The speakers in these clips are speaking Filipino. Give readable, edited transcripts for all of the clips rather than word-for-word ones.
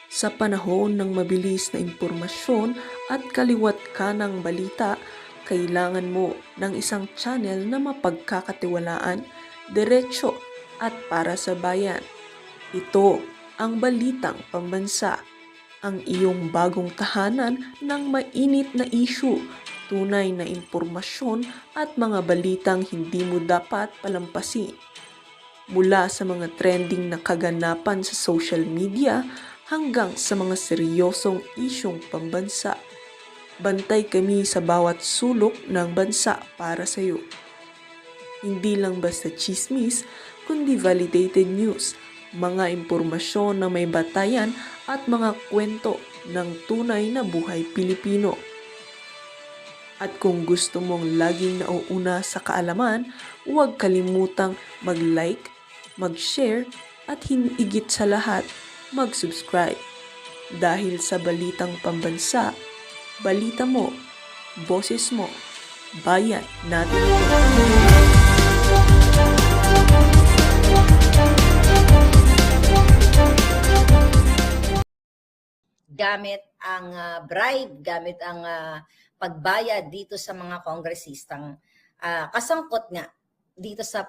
Sa panahon ng mabilis na impormasyon at kaliwat kanang balita, kailangan mo ng isang channel na mapagkakatiwalaan, diretsyo at para sa bayan. Ito ang Balitang Pambansa, ang iyong bagong tahanan ng mainit na issue, tunay na impormasyon at mga balitang hindi mo dapat palampasin. Mula sa mga trending na kaganapan sa social media hanggang sa mga seryosong isyong pambansa. Bantay kami sa bawat sulok ng bansa para sa iyo. Hindi lang basta chismis, kundi validated news, mga impormasyon na may batayan at mga kwento ng tunay na buhay Pilipino. At kung gusto mong laging nauuna sa kaalaman, huwag kalimutang mag-like, mag-share at higit sa lahat, mag-subscribe. Dahil sa Balitang Pambansa, balita mo, boses mo, bayan natin ito. Gamit ang bribe, gamit ang pagbayad dito sa mga kongresistang kasangkot nga dito sa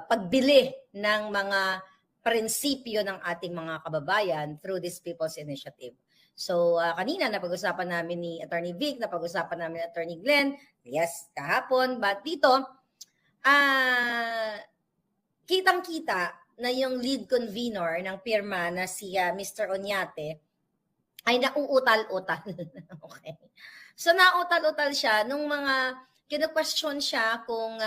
pagbili ng mga prinsipyo ng ating mga kababayan through this People's Initiative. So kanina napag-usapan namin ni Attorney Vic, napag-usapan namin ni Attorney Glenn, yes, kahapon, but dito kitang-kita na yung lead convener ng pirma na si Mr. Oñate ay nauutal-utal. Okay. So nauutal-utal siya nung mga kino-question siya kung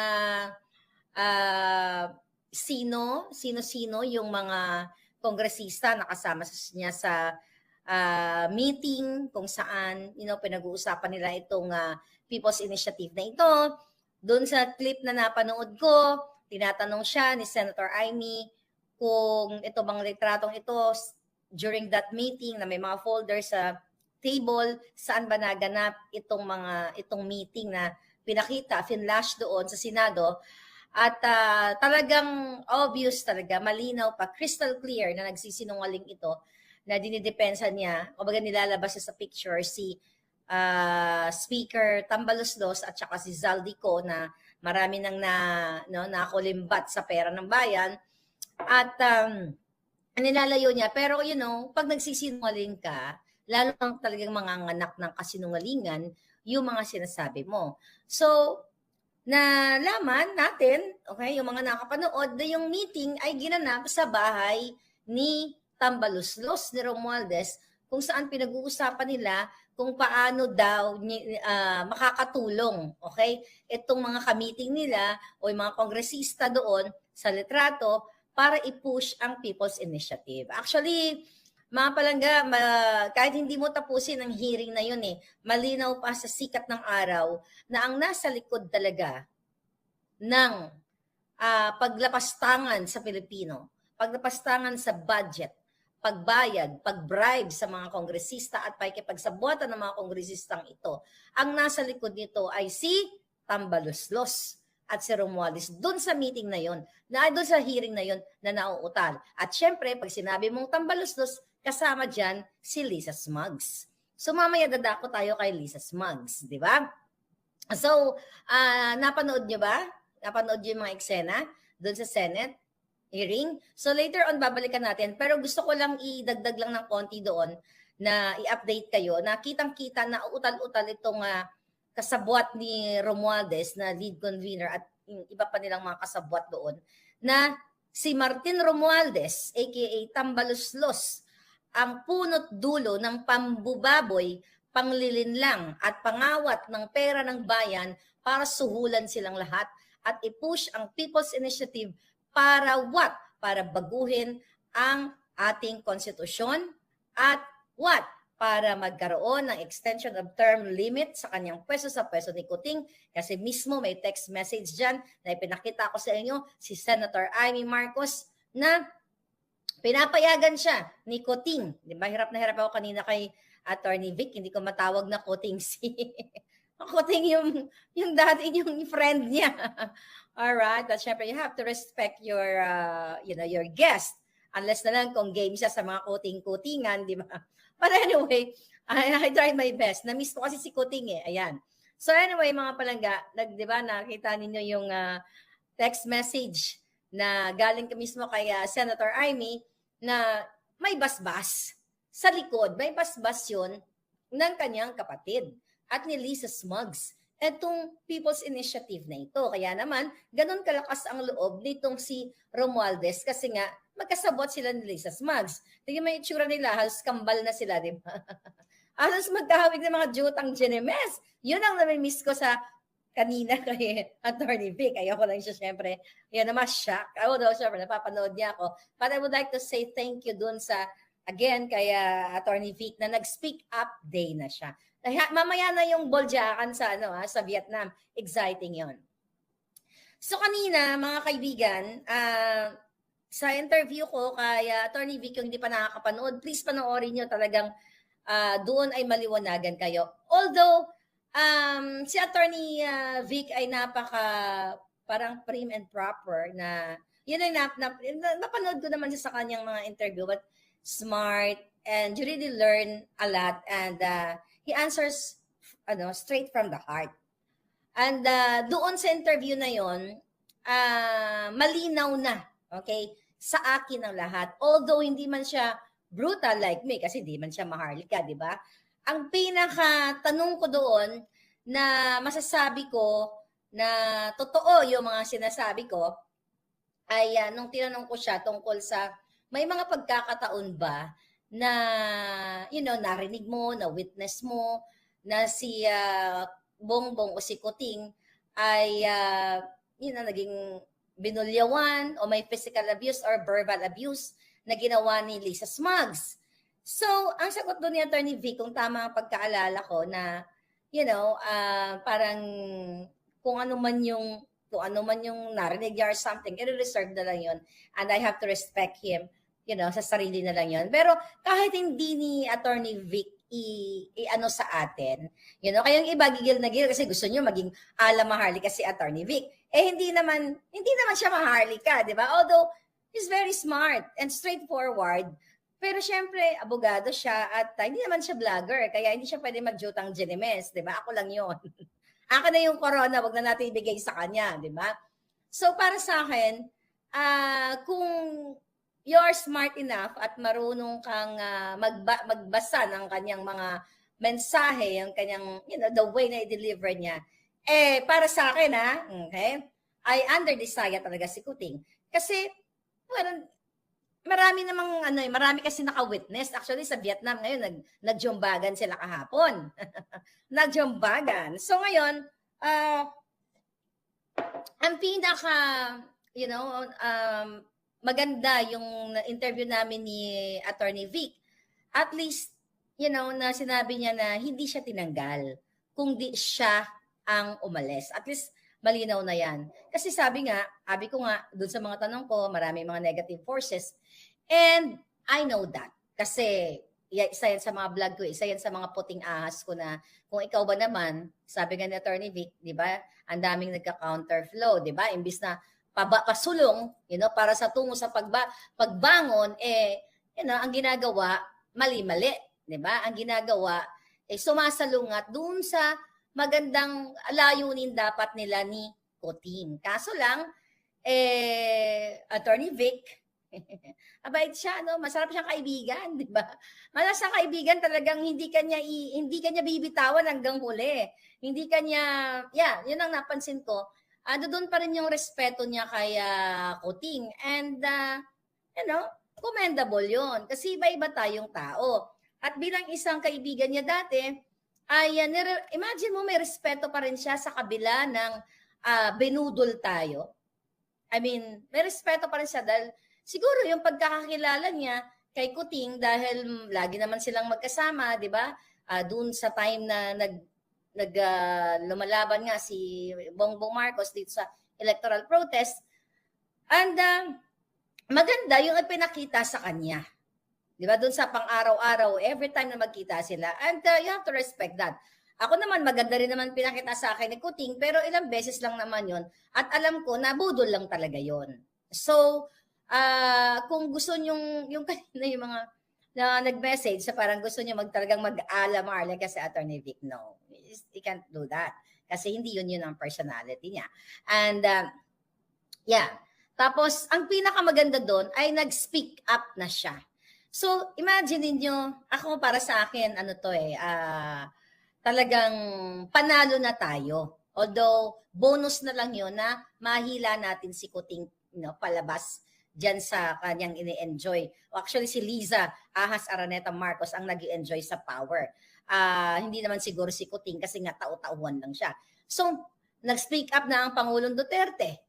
sino yung mga kongresista na kasama niya sa meeting kung saan pinag-uusapan nila itong People's Initiative na ito. Doon sa clip na napanood ko, tinatanong siya ni Senator Amy kung ito bang litratong ito during that meeting na may mga folder sa table, saan ba naganap itong meeting na pinakita, finlash doon sa Senado. At talagang obvious talaga, malinaw pa, crystal clear na nagsisinungaling ito na dinidepensa niya, kumbaga nilalabas niya sa picture si Speaker Tambaloslos at saka si Zaldico na marami nang nakulimbat sa pera ng bayan at nilalayo niya. Pero pag nagsisinungaling ka, lalo kang talagang manganganak ng kasinungalingan yung mga sinasabi mo. So, nalaman natin, okay, yung mga nakapanood na yung meeting ay ginanap sa bahay ni Tambaloslos, ni Romualdez, kung saan pinag-uusapan nila kung paano daw makakatulong, okay, itong mga ka-meeting nila o yung mga kongresista doon sa litrato para i-push ang People's Initiative. Actually, mga palangga, kahit hindi mo tapusin ang hearing na yun malinaw pa sa sikat ng araw na ang nasa likod talaga ng paglapastangan sa Pilipino, paglapastangan sa budget, pagbayad, pagbribe sa mga kongresista at pakikipagsabuatan ng mga kongresistang ito. Ang nasa likod nito ay si Tambaloslos at si Romualdez doon sa meeting na yon, doon sa hearing na yon na nauutal. At syempre, pag sinabi mong Tambaloslos, kasama dyan si Lisa Smugs. So mamaya dadako tayo kay Lisa Smugs, di ba? So, napanood nyo ba? Napanood nyo yung mga eksena doon sa Senate hearing? So later on, babalikan natin. Pero gusto ko lang idagdag lang ng konti doon na i-update kayo na kitang-kita na utal-utal itong kasabwat ni Romualdez na lead convener at iba pa nilang mga kasabwat doon na si Martin Romualdez aka Tambaloslos ang punot dulo ng pambubaboy, panglilinlang at pangawat ng pera ng bayan para suhulan silang lahat at i-push ang People's Initiative para what? Para baguhin ang ating konstitusyon at what? Para magkaroon ng extension of term limit sa kanyang pwesto sa pwesto ni Kuting kasi mismo may text message dyan na ipinakita ko sa inyo si Senator Amy Marcos na pinapayagan siya ni Kuting. Di ba? Hirap na hirap ako kanina kay Attorney Vic, hindi ko matawag na Kuting si Kuting yung dati yung friend niya. All right, but syempre you have to respect your your guest Unless na lang kung game siya sa mga kuting-kutingan, di ba? But anyway, I tried my best. Na-miss ko kasi si Kuting eh. Ayan. So anyway, mga palangga, di ba, nakita ninyo yung text message na galing ka mismo kay Senator Amy na may basbas sa likod. May basbas yun ng kanyang kapatid at ni Lisa Smugs. Etong People's Initiative na ito. Kaya naman, ganun kalakas ang loob nitong si Romualdez kasi nga, magkasabot sila ni Lisa Smugs. Tingnan mo yung itsura nila, halos kambal na sila, di ba? Halos magkahawig ng mga jutang Genemes. Yun ang nami-miss ko sa kanina kay Attorney Vic. Ayoko lang siya, syempre. Yan naman, shock. Although, syempre, napapanood niya ako. But I would like to say thank you dun sa, again, kay Attorney Vic na nag-speak up day na siya. Mamaya na yung boljakan sa sa Vietnam. Exciting 'yon. So kanina, mga kaibigan, sa interview ko kay Attorney Vic, yung hindi pa nakakapanood, please panoorin niyo, talagang doon ay maliwanagan kayo. Although si Attorney Vic ay parang prim and proper na yun ay napanood ko naman siya sa kanyang mga interview, but smart and you really learn a lot, and he answers straight from the heart. And doon sa interview na yon, malinaw na, okay, sa akin ang lahat. Although hindi man siya brutal like me, kasi di man siya maharlika, di ba? Ang pinaka-tanong ko doon na masasabi ko na totoo yung mga sinasabi ko ay nung tinanong ko siya tungkol sa may mga pagkakataon ba na, narinig mo, na witness mo, na si Bongbong o si Kuting ay, naging binulyawan o may physical abuse or verbal abuse na ginawa ni Lisa Smugs. So, ang sagot doon ni Attorney Vic, kung tama ang pagkaalala ko na, parang kung ano man yung narinig niya or something, i-reserve na lang yun. And I have to respect him, sa sarili na lang yun. Pero kahit hindi ni Attorney Vic sa atin, kayong iba gigil na gigil kasi gusto nyo maging ala maharlika si Attorney Vic. Hindi naman siya maharlika, di ba? Although, he's very smart and straightforward. Pero syempre, abogado siya at hindi naman siya vlogger, kaya hindi siya pwede magjutang Genemes, di ba? Ako lang yun. Akin na yung corona, wag na natin ibigay sa kanya, di ba? So, para sa akin, kung you're smart enough at marunong kang magbasa ng kanyang mga mensahe, yung kanyang, the way na i-deliver niya, para sa akin, okay, I underdesire talaga si Kuting. Kasi, marami kasi naka-witness. Actually, sa Vietnam ngayon, nagjumbagan sila kahapon. Nagjumbagan. So, ngayon, ang pinaka, maganda yung interview namin ni Attorney Vic. At least, na sinabi niya na hindi siya tinanggal, kundi siya ang umalis. At least, malinaw na yan. Kasi sabi ko nga, doon sa mga tanong ko, marami mga negative forces. And I know that. Kasi, isa yan sa mga vlog ko, isa yan sa mga puting ahas ko na, kung ikaw ba naman, sabi nga ni Attorney Vic, di ba, ang daming nagka-counterflow, di ba? Imbis na pasulong, para sa tungo sa pagbangon, ang ginagawa, mali-mali, di ba? Ang ginagawa, sumasalungat dun sa magandang layunin dapat nila ni Kuting. Kaso lang, Attorney Vic, abait siya, masarap siyang kaibigan, di ba? Masarap siyang kaibigan, talagang hindi kanya bibitawan hanggang huli. Hindi kanya, yun ang napansin ko. Doon pa rin yung respeto niya kay Kuting. And, commendable yun. Kasi iba-iba tayong tao. At bilang isang kaibigan niya dati, imagine mo may respeto pa rin siya sa kabila ng benudol tayo. I mean, may respeto pa rin siya dahil siguro yung pagkakakilala niya kay Kuting dahil lagi naman silang magkasama, di ba? Doon sa time na lumalaban nga si Bongbong Marcos dito sa electoral protest. And maganda yung ipinakita sa kanya. Di ba? Doon sa pang-araw-araw, every time na magkita sila. And you have to respect that. Ako naman, maganda rin naman pinakita sa akin ni Kuting, pero ilang beses lang naman yon. At alam ko na budol lang talaga yon. So, kung gusto nyong, yung kanina yung mga na nag-message sa parang gusto nyo talagang mag-ala Marlon kasi Attorney Vic, no. You can't do that. Kasi hindi yun ang personality niya. And, yeah. Tapos, ang pinakamaganda doon ay nag-speak up na siya. So, imagine niyo, ako para sa akin, ano to talagang panalo na tayo. Although, bonus na lang yun na mahila natin si Kuting palabas dyan sa kanyang ini-enjoy. Actually, si Liza Ahas Araneta Marcos ang nag-enjoy sa power. Hindi naman siguro si Kuting kasi nga tao-tauhan lang siya. So, nag-speak up na ang Pangulong Duterte.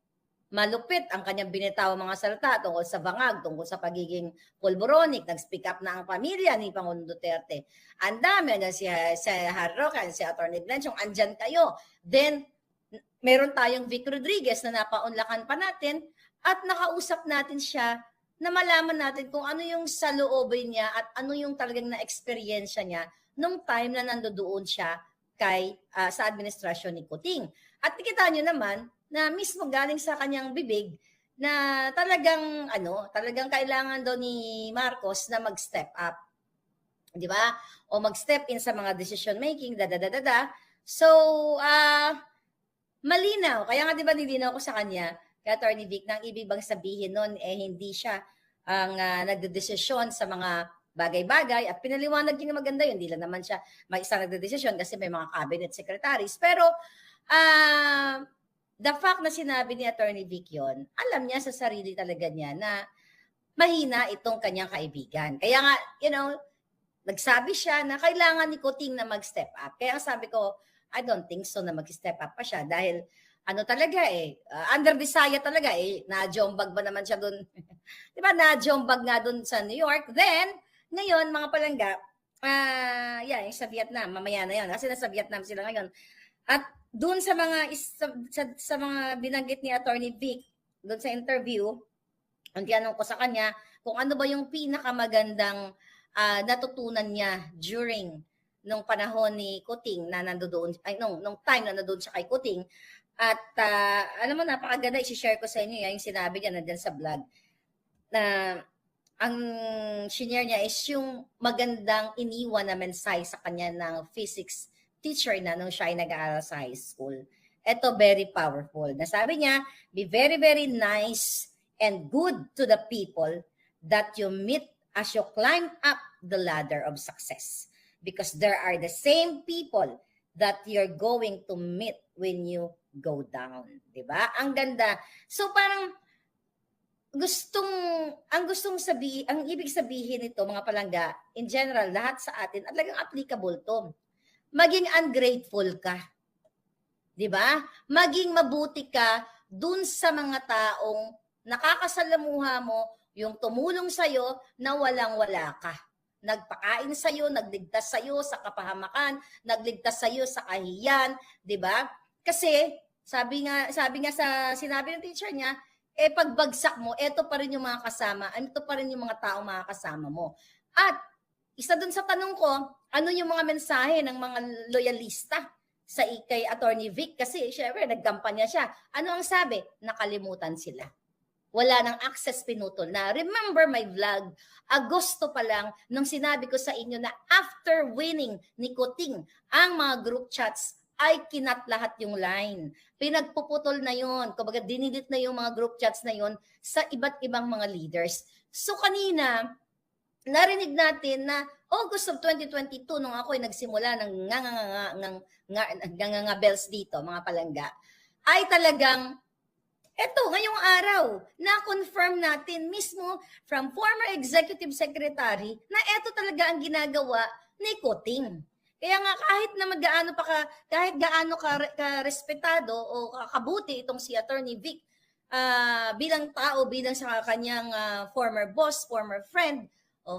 Malupit ang kanyang binitaw mga salita tungkol sa bangag, tungkol sa pagiging pulboronic. Nag-speak up na ang pamilya ni Pangulong Duterte. Ang dami, si Harrocan, si Atty. Blanchong, andyan kayo. Then, meron tayong Vic Rodriguez na napaunlakan pa natin at nakausap natin siya na malaman natin kung ano yung saloobin niya at ano yung talagang na-experiensya niya nung time na nandoon siya sa administrasyon ni Kuting. At nakita niyo naman na mismo galing sa kanyang bibig na talagang kailangan daw ni Marcos na mag-step up. 'Di ba? O mag-step in sa mga decision making, So, malinaw. Kaya nga 'di ba nilinaw ko sa kanya, kay Atty. Vic, nang ibig bang sabihin nun, hindi siya ang nagdedesisyon sa mga bagay-bagay at pinaliwanag niya maganda yun. Hindi lang naman siya mag-isa nagdedesisyon kasi may mga cabinet secretaries. Pero, the fact na sinabi ni Atty. Vic yun, alam niya sa sarili talaga niya na mahina itong kanyang kaibigan. Kaya nga, nagsabi siya na kailangan ni Kuting na mag-step up. Kaya sabi ko, I don't think so na mag-step up pa siya dahil under Visaya talaga na-jombag ba naman siya doon? 'Di ba? Na-jombag nga doon sa New York. Then, ngayon mga palangga, yung sa Vietnam, mamaya na 'yon kasi nasa Vietnam sila ngayon. At doon sa mga sa mga binanggit ni Attorney Vic doon sa interview, ang tinanong ko sa kanya kung ano ba yung pinakamagandang natutunan niya during nung panahon ni Kuting na nandoon nung time na nandoon siya kay Kuting. At alam mo, napakaganda, i-share ko sa inyo yung sinabi niya nandyan sa vlog na ang senior niya is yung magandang iniwan na mensahe sa kanya ng physics teacher na nung siya ay nag-aaral sa high school. Ito, very powerful. Nasabi niya, be very, very nice and good to the people that you meet as you climb up the ladder of success. Because there are the same people that you're going to meet when you go down, 'di ba? Ang ganda. So parang ang ibig sabihin nito mga palangga, in general, lahat sa atin, at talagang applicable to. Maging ungrateful ka. 'Di ba? Maging mabuti ka dun sa mga taong nakakasalamuha mo, yung tumulong sa'yo na walang-wala ka. Nagpakain sa'yo, nagligtas sa'yo sa kapahamakan, nagligtas sa'yo sa kahiyan, 'di ba? Kasi sabi nga sa sinabi ng teacher niya, pagbagsak mo, ito pa rin yung mga kasama, ito pa rin yung mga tao makakasama mo. At isa dun sa tanong ko, ano yung mga mensahe ng mga loyalista kay Attorney Vic? Kasi syempre nagkampanya siya. Ano ang sabi? Nakalimutan sila. Wala nang access, pinutol na. Remember my vlog, Agosto pa lang, nung sinabi ko sa inyo na after winning ni Kuting ang mga group chats, ay kinat lahat yung line. Pinagpuputol na yun. Kumbaga, dinilit na yung mga group chats na yun sa iba't ibang mga leaders. So kanina, narinig natin na August of 2022, nung ako ay nagsimula ng bells dito, mga palangga, ay talagang eto, ngayong araw, na-confirm natin mismo from former executive secretary na eto talaga ang ginagawa ni Kuting. Kaya nga kahit gaano ka respetado o kabuti itong si Attorney Vic bilang tao, bilang sa kanyang former boss, former friend,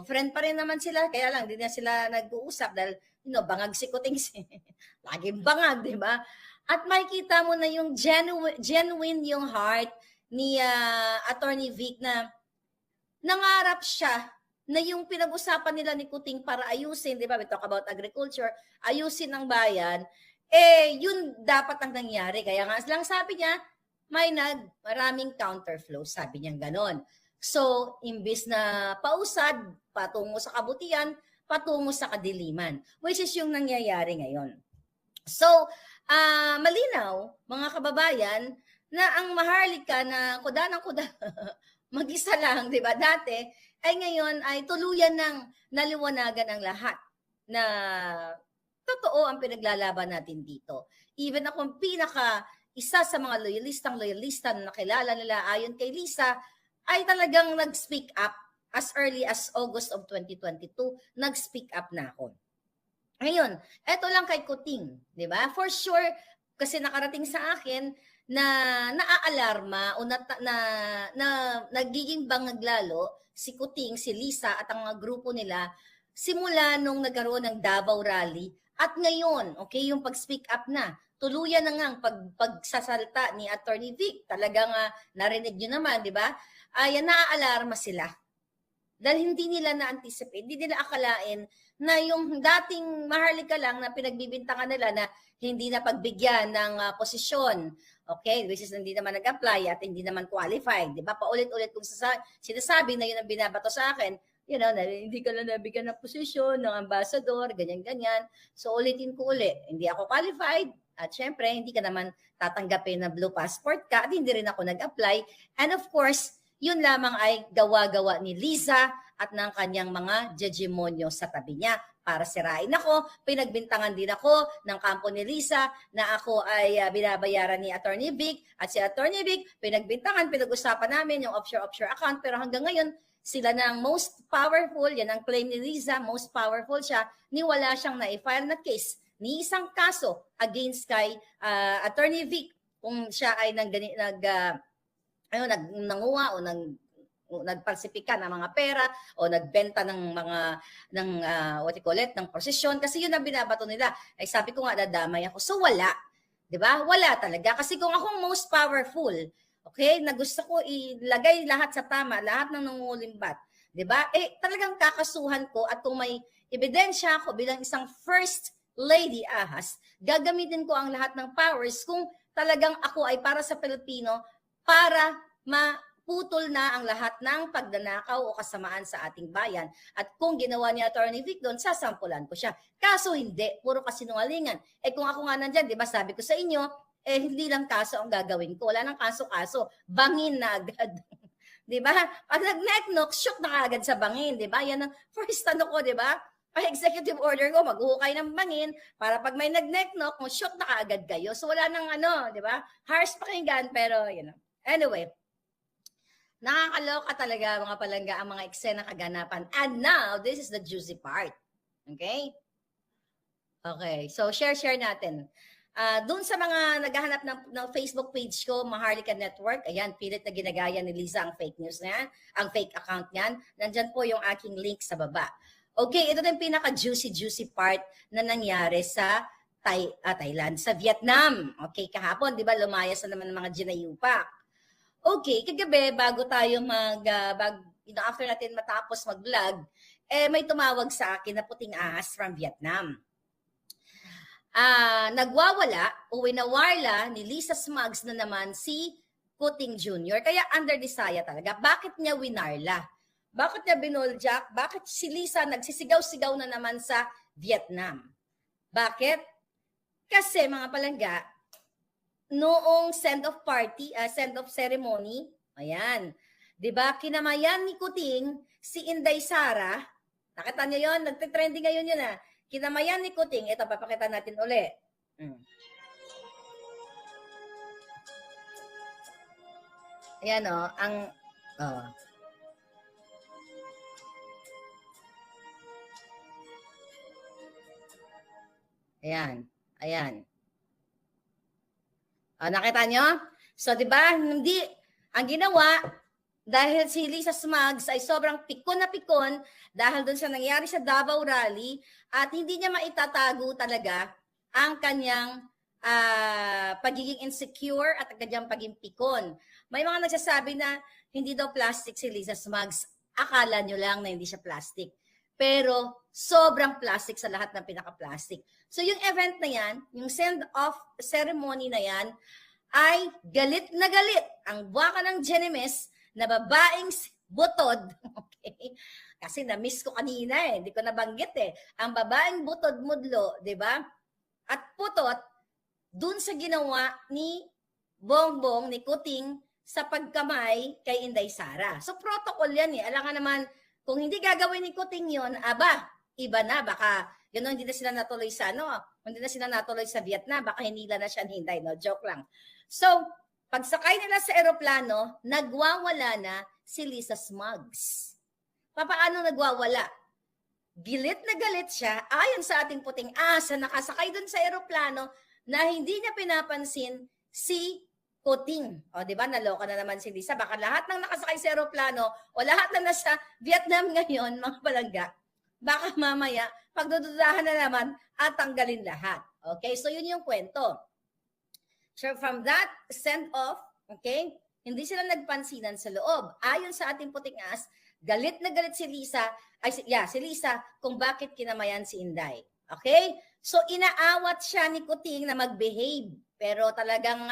friend pa rin naman sila, kaya lang hindi na sila nag-uusap dahil bangag si Kuting. Laging bangag, di ba? At makikita mo na yung genuine yung heart ni Attorney Vic na nangarap siya na yung pinag-usapan nila ni Kuting para ayusin, di ba, we talk about agriculture, ayusin ang bayan, yun dapat ang nangyari. Kaya nga lang sabi niya, maraming counterflow, sabi niya ganon. So, imbis na pausad, patungo sa kabutihan, patungo sa kadiliman, which is yung nangyayari ngayon. So, malinaw, mga kababayan, na ang Maharlika na kuda ng kuda, mag-isa lang, di ba, dati, ay ngayon ay tuluyan ng naliwanagan ang lahat na totoo ang pinaglalaban natin dito. Even akong isa sa mga loyalista na nakilala nila ayon kay Lisa, ay talagang nag-speak up as early as August of 2022, nag-speak up na ako. Ngayon, eto lang kay Kuting, di ba? For sure, kasi nakarating sa akin na naaalarma o na nagiging bangag lalo si Kuting, si Lisa at ang mga grupo nila simula nung nagkaroon ng Davao Rally at ngayon, okay, yung pag-speak up na. Tuluyan na nga ang pagsasalta ni Attorney Vic. Talagang narinig nyo naman, di ba? Ay naaalarma sila. Dahil hindi nila na-anticipate, hindi nila akalain na yung dating Maharlika lang na pinagbibintangan nila na hindi na pagbigyan ng posisyon, okay, which is hindi naman nag-apply at hindi naman qualified, di ba? Paulit-ulit kong sinasabi na yun ang binabato sa akin, you know, na hindi ka lang nabigyan ng posisyon ng ambassador, ganyan-ganyan. So ulitin ko ulit, hindi ako qualified at syempre hindi ka naman tatanggapin na blue passport ka at hindi rin ako nag-apply. And of course, yun lamang ay gawa-gawa ni Lisa at ng kanyang mga hegemonyo sa tabi niya para sirain ako. Pinagbintangan din ako ng kampo ni Lisa na ako ay binabayaran ni Attorney Vic at si Attorney Vic pinagbintangan, pinag-usapan namin yung offshore account pero hanggang ngayon sila na ang most powerful, yan ang claim ni Lisa, most powerful siya, ni wala siyang na-file na case, ni isang kaso against kay Attorney Vic kung siya ay nanguha o nagpalsipika ng mga pera o nagbenta ng mga ng posisyon kasi yun ang binabato nila. Ay sabi ko nga dadamay ako. So wala. 'Di ba? Wala talaga kasi kung akong most powerful, okay, na gusto ko ilagay lahat sa tama, lahat ng nangungulimbat, 'di ba? Eh talagang kakasuhan ko at kung may ebidensya ako bilang isang first lady ahas, gagamitin ko ang lahat ng powers kung talagang ako ay para sa Pilipino para maputol na ang lahat ng pagnanakaw o kasamaan sa ating bayan. At kung ginawa ni Attorney Vic doon, sasampulan ko siya. Kaso hindi, puro kasinungalingan. Eh kung ako nga nandyan, di ba sabi ko sa inyo, eh hindi lang kaso ang gagawin ko. Wala nang kaso-kaso. Bangin na agad. Di ba? Pag nag-neck-knock, shoot na agad sa bangin. Di ba? Yan ang first ko, di ba? Pag executive order ko, maghuhukay ng bangin para pag may nag-neck-knock, shoot na kaagad kayo. So wala nang di ba? Harsh pakinggan, pero Anyway, nakakaloka talaga mga palangga ang mga eksena kaganapan. And now, this is the juicy part. Okay? Okay, so share natin. Doon sa mga naghahanap ng Facebook page ko, Maharlika Network, ayan, pilit na ginagaya ni Lisa ang fake news niyan, ang fake account niyan. Nandyan po yung aking link sa baba. Okay, ito na yung pinaka-juicy part na nangyari sa Thailand, sa Vietnam. Okay, kahapon, di ba, lumayas na naman ng mga ginayupak. Okay, kagabi, bago tayo after natin matapos mag-vlog, may tumawag sa akin na puting ahas from Vietnam. Nagwawala o winawarla ni Lisa Smugs na naman si Kuting Jr. Kaya under desire talaga. Bakit niya winarla? Bakit niya binoljak? Bakit si Lisa nagsisigaw-sigaw na naman sa Vietnam? Bakit? Kasi mga palangga, noong send-off ceremony, ayan, 'di ba? Kinamayan ni Kuting si Inday Sara. Nakita niyo 'yon? Nagte-trending ngayon 'yun Kinamayan ni Kuting, ito papakita natin uli. Ayan Ayan. Nakita nyo? So, di ba, hindi, ang ginawa, dahil si Lisa Smugs ay sobrang pikon na pikon dahil doon sa nangyari sa Davao Rally at hindi niya maitatago talaga ang kanyang pagiging insecure at ang kanyang pagiging pikon. May mga nagsasabi na hindi daw plastic si Lisa Smugs. Akala nyo lang na hindi siya plastic. Pero sobrang plastic sa lahat ng pinaka-plastic. So yung event na yan, yung send-off ceremony na yan, ay galit na galit ang buwaka ng Genemes na babaeng butod, okay? Kasi na-miss ko kanina hindi ko nabanggit Ang babaeng butod mudlo, di ba? At putot, dun sa ginawa ni Bongbong, ni Kuting, sa pagkamay kay Inday Sara. So, protocol yan Alam nga naman, kung hindi gagawin ni Kuting yun, iba na. Baka, hindi na sila natuloy sa hindi na sila natuloy sa Vietnam. Baka hinila na siya ni Inday, no? Joke lang. So, pagsakay nila sa eroplano, nagwawala na si Lisa Smugs. Paano nagwawala? Gilit na galit siya, ayon sa ating puting asa, nakasakay dun sa eroplano na hindi niya pinapansin si Kuting. O, di ba? Naloka na naman si Lisa. Baka lahat ng nakasakay sa eroplano o lahat na nasa Vietnam ngayon, mga palangga, baka mamaya, pagdududahan na naman at tanggalin lahat. Okay? So, yun yung kwento. So, from that send-off, okay, hindi sila nagpansinan sa loob. Ayon sa ating puting as, galit na galit si Lisa, si Lisa kung bakit kinamayan si Inday. Okay? So, inaawat siya ni Kuting na mag-behave. Pero talagang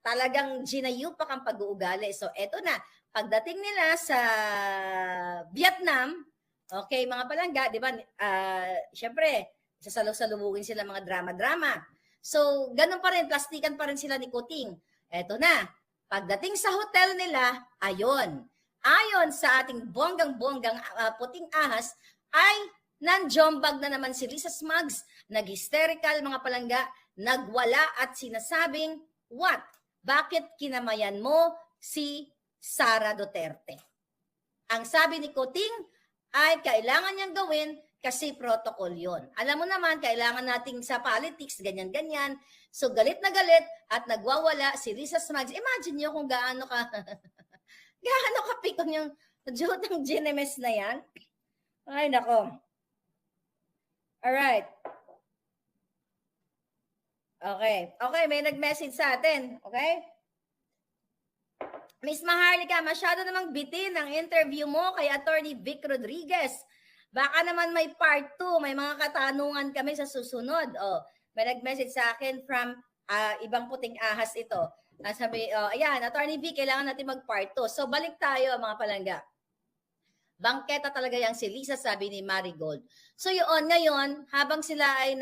talagang ginayupak ang pag-uugali. So, eto na. Pagdating nila sa Vietnam, okay, mga palangga, di ba, syempre, sasalubugin sila mga drama-drama. So, ganun pa rin, plastikan pa rin sila ni Kuting. Eto na. Pagdating sa hotel nila, ayon sa ating bonggang-bonggang puting ahas, ay nanjombag na naman si Lisa Smugs, nag-hysterical mga palangga, nagwala at sinasabing, what? Bakit kinamayan mo si Sara Duterte? Ang sabi ni Kuting ay kailangan niyang gawin kasi protocol yon. Alam mo naman, kailangan nating sa politics, ganyan-ganyan. So galit na galit at nagwawala si Lisa Smugs. Imagine niyo kung gaano ka pikon yung jutang GNMS na yan. Ay, nako. Alright. Okay, may nag-message sa atin. Okay? Miss Maharlika, masyado namang bitin ang interview mo kay Attorney Vic Rodriguez. Baka naman may part 2, may mga katanungan kami sa susunod. May nag-message sa akin from ibang puting ahas ito. Sabi, ayan, Attorney Vic, kailangan natin mag-part 2. So, balik tayo mga palangga. Bangketa talaga yung si Lisa, sabi ni Marigold. So, ngayon, habang sila ay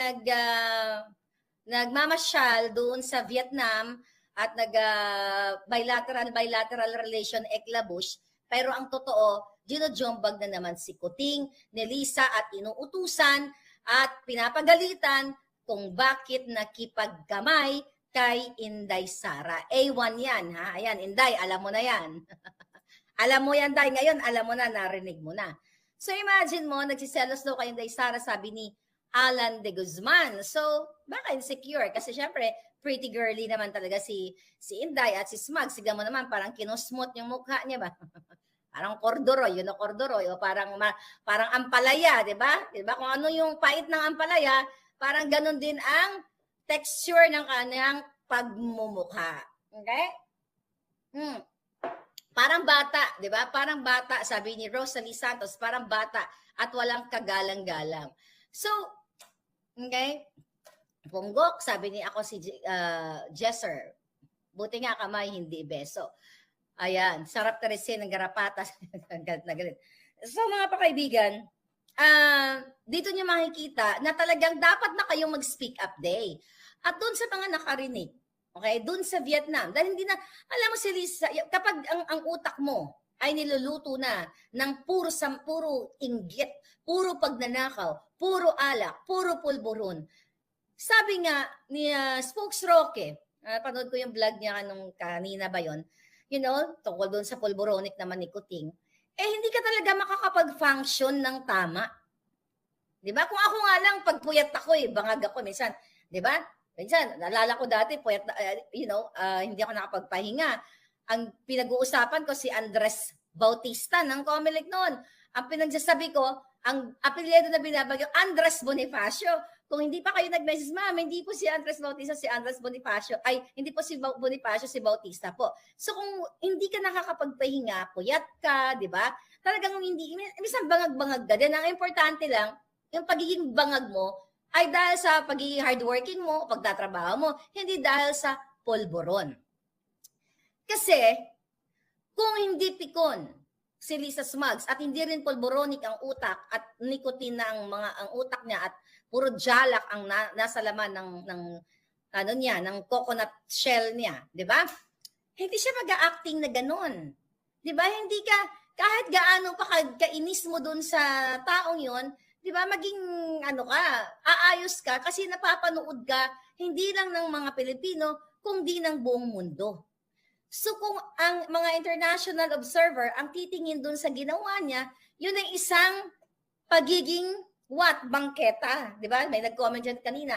nagmamasyal doon sa Vietnam at bilateral relation eklabush, pero ang totoo, ginojombag na naman si Kuting ni Lisa at inuutusan at pinapagalitan kung bakit nakipagkamay kay Inday Sara. A1 yan, ha? Ayan, Inday, alam mo na yan. Alam mo yan, Day. Ngayon, alam mo na, narinig mo na. So, imagine mo, nagsiselos daw kay Inday Sara, sabi ni Alan de Guzman. So, baka insecure. Kasi syempre, pretty girly naman talaga si Inday at si Smug. Siga mo naman, parang kinusmot yung mukha niya ba? Parang corduroy, corduroy. O parang ampalaya, di ba? Di ba? Kung ano yung pait ng ampalaya, parang ganun din ang texture ng kanyang pagmumukha. Okay? Parang bata, di ba? Parang bata, sabi ni Rosalie Santos, parang bata at walang kagalang-galang. So, okay? Punggok, sabi ni ako si Jesser. Buti nga kamay, hindi beso. Ayan, sarap tarisin ng garapatas. Galit na galit. So, mga pakaibigan, dito nyo makikita na talagang dapat na kayong mag-speak up day. At doon sa mga nakarinig, okay, doon sa Vietnam, dahil hindi na, alam mo si Lisa, kapag ang utak mo ay niluluto na ng puro inggit, puro pagnanakaw, puro alak, puro pulburon. Sabi nga ni Spokes Roque, panood ko yung vlog niya nung kanina ba yon, tungkol doon sa pulburonic naman ni Kuting, hindi ka talaga makakapag-function ng tama. Diba? Kung ako nga lang, pagpuyat ako bangag ako minsan. Diba? Minsan, naalala ko dati, puyat, hindi ako nakapagpahinga. Ang pinag-uusapan ko si Andres Bautista ng Comelec noon. Ang pinagsasabi ko, ang apelyido na binabagyo, Andres Bonifacio. Kung hindi pa kayo nag-message, ma'am, hindi po si Andres Bautista, si Andres Bonifacio. Ay, hindi po si Bonifacio, si Bautista po. So kung hindi ka nakakapagpahinga, puyat ka, di ba? Talagang hindi, minsan bangag-bangag ka din. Ang importante lang, yung pagiging bangag mo, ay dahil sa pagiging hardworking mo, pagtatrabaho mo, hindi dahil sa polboron. Kasi, kung hindi pikon si Lisa Smugs at hindi rin pulboronic ang utak at nicotine na ang utak niya at puro jalak ang nasa laman ng ano niya, ng coconut shell niya, 'di ba? Hindi siya mag-acting na ganun. 'Di ba? Hindi ka kahit gaano pa kainis mo dun sa taong 'yon, 'di ba? Maging ano ka, aayos ka kasi napapanood ka hindi lang ng mga Pilipino kundi ng buong mundo. So kung ang mga international observer ang titingin dun sa ginawa niya, yun ay isang pagiging bangketa, 'di ba? May nag-comment diyan kanina.